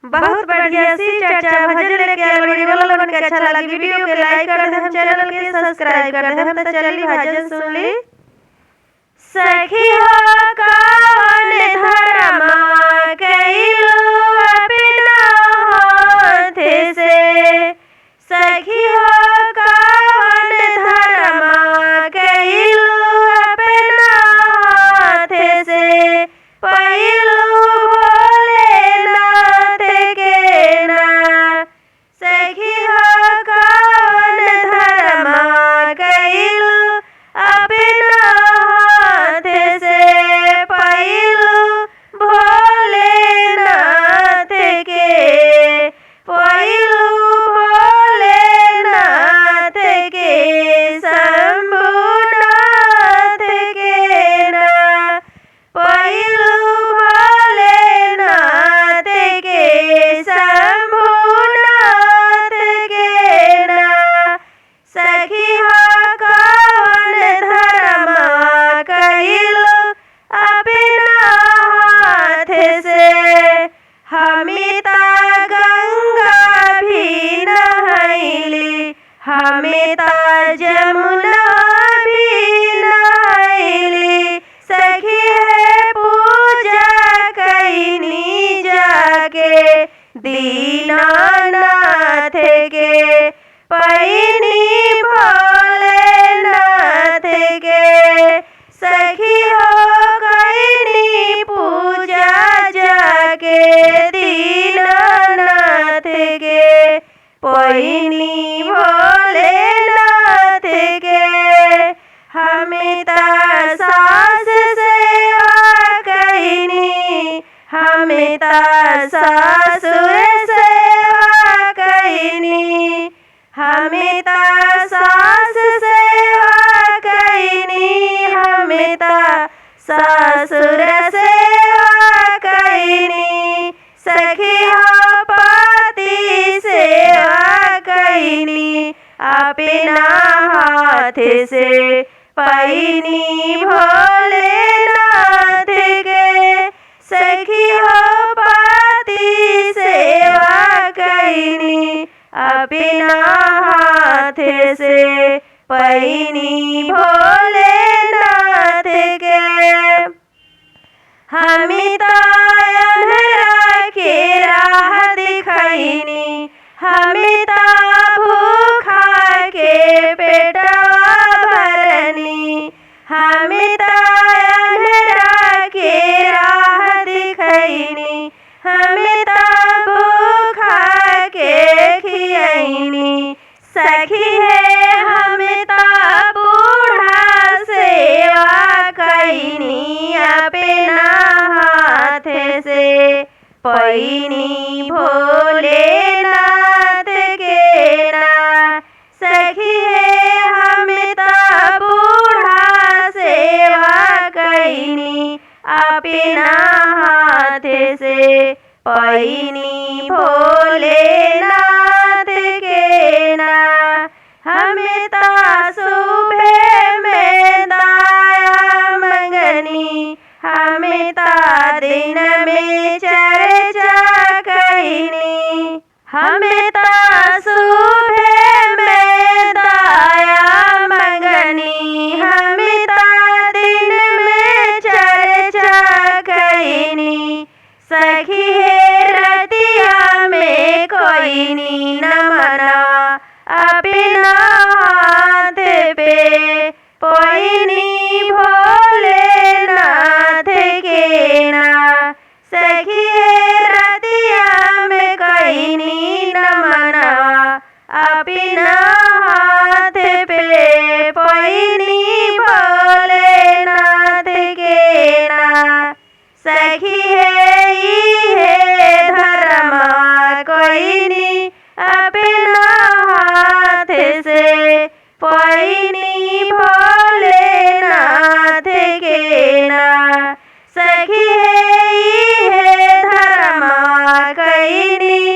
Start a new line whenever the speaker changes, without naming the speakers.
बहुत बढ़िया सी चर्चा भजन लेके आयल बड़ी वाला लोगन के अच्छा लगी वीडियो के लाइक कर दे, हम चैनल के सब्सक्राइब कर दे। हम तो चली भजन सुन ली। सखी हो कौन धर्म कइलू अपना हाथ से, सखी हो कौन धर्म कइलू अपना हाथ से, पहिलू भोलेनाथ के ना। सखी हो कौन धर्म कइलू अपना हाथ से, पहिलू भोलेनाथ के, पहिलू भोलेनाथ के, शंभुनाथ के ना, पहिलू भोलेनाथ के, शंभुनाथ के ना। सखी हो कौन धर्म कइलू अपना हाथ से, हमिता गंगा भी नहैली, हमिता जमुना भी नहैली। सखी है पूजा कइनी जाके दीनानाथ के, पैनी भोलेनाथ के। सखी हो कइनी पूजा जाके दीनानाथ के, पैनी भोलेनाथ के। हमिता सास सेवा कइनी, हमिता सासुर सेवा कइनी, हमिता सास सेवा कइनी, हमिता सासुर सेवा कइनी। सखी हो पति सेवा कइनी अपना हाथ से, पैनी भोलेनाथ के। सखी हो पति सेवा कइनी अपना हाथ से, पैनी भोलेनाथ के। हमिता अंधरा के राह दिखैनी, हमिता भूखा के पेटवा भरनी, हमिता अंधरा के राह दिखैनी, हमिता भूखा के खियैनी। सखी है हमिता बूढ़ा सेवा कइनी अपना हाथ से, पैनी भोलेनाथ के ना। सखी है हमिता बूढ़ा सेवा कइनी अपना हाथ से, पैनी भोलेनाथ के ना। हमिता सुबह में दाया मंगनी, हमिता दिन में चर्चा कइनी, हमिता सुबह में दाया मंगनी, हमिता दिन में चर्चा कइनी। सखी है रतिया में कोइनी नमना अपना हाथ पे, पैनी भोलेनाथ के ना। सखी है रतिया में कोइनी नमना अपना हाथ पे, पैनी भोलेनाथ के ना। सखी है धर्म कोइनी अपना हाथ से, पैनी भोलेनाथ के ना। सखी है धर्म कइनी